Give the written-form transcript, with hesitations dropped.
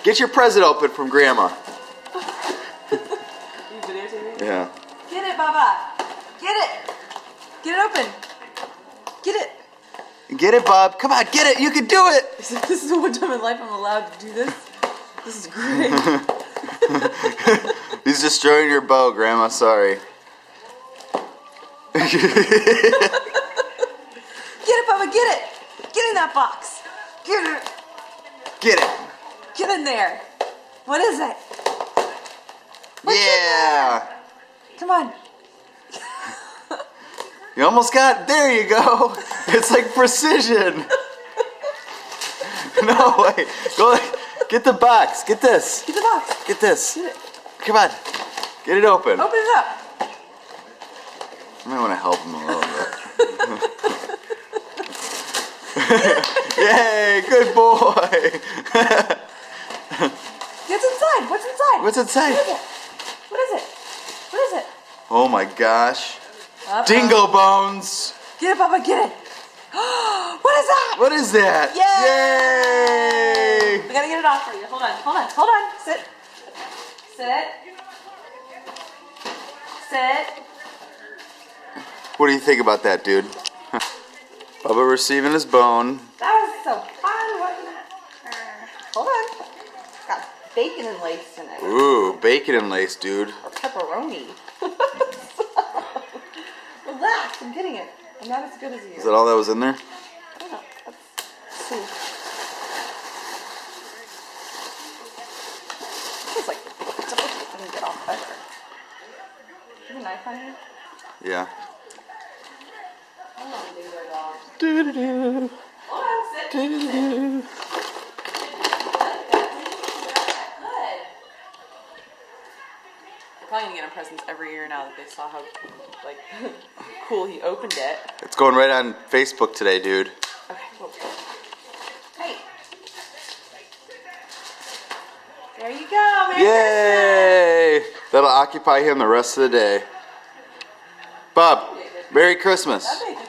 Get your present open from Grandma. You videotaping? Yeah. Get it, Baba. Get it. Get it open. Get it. Get it, Bob. Come on, get it. You can do it. This is the one time in life I'm allowed to do this. This is great. He's destroying your bow, Grandma. Sorry. Get it, Baba. Get it. Get in that box. Get it. Get it. Get in there. What is it? What's in Yeah. there? Come on. You almost got it. There you go. It's like precision. No, wait. Go. Get the box. Get this. Get the box. Get this. Get it. Come on. Get it open. Open it up. I might want to help him a little bit. Yay, good boy. What's inside? What's inside? What's inside? What is it? What is it? What is it? Oh my gosh. Uh-oh. Dingo bones. Get it, Papa, get it. What is that? What is that? Yay! Yay! We gotta get it off for you. Hold on, hold on, hold on. Sit. Sit. Sit. What do you think about that, dude? Bubba receiving his bone. That was so fun, wasn't it? Hold on. Got bacon and lace in it. Ooh, bacon and lace, dude. Or pepperoni. Relax, I'm getting it. I'm not as good as you. Is that all that was in there? I don't know. Let's see. It's like it's gonna get off better. Do you have a knife on you? Yeah. Hold on, dingo dog. Doo-doo-doo. Hold on, sit. Doo-doo-doo. They're probably gonna get him presents every year now that they saw how like cool he opened it. It's going right on Facebook today, dude. Okay, well, hey. There you go, Merry Yay! That'll occupy him the rest of the day. Bob, Merry Christmas. Christmas. That made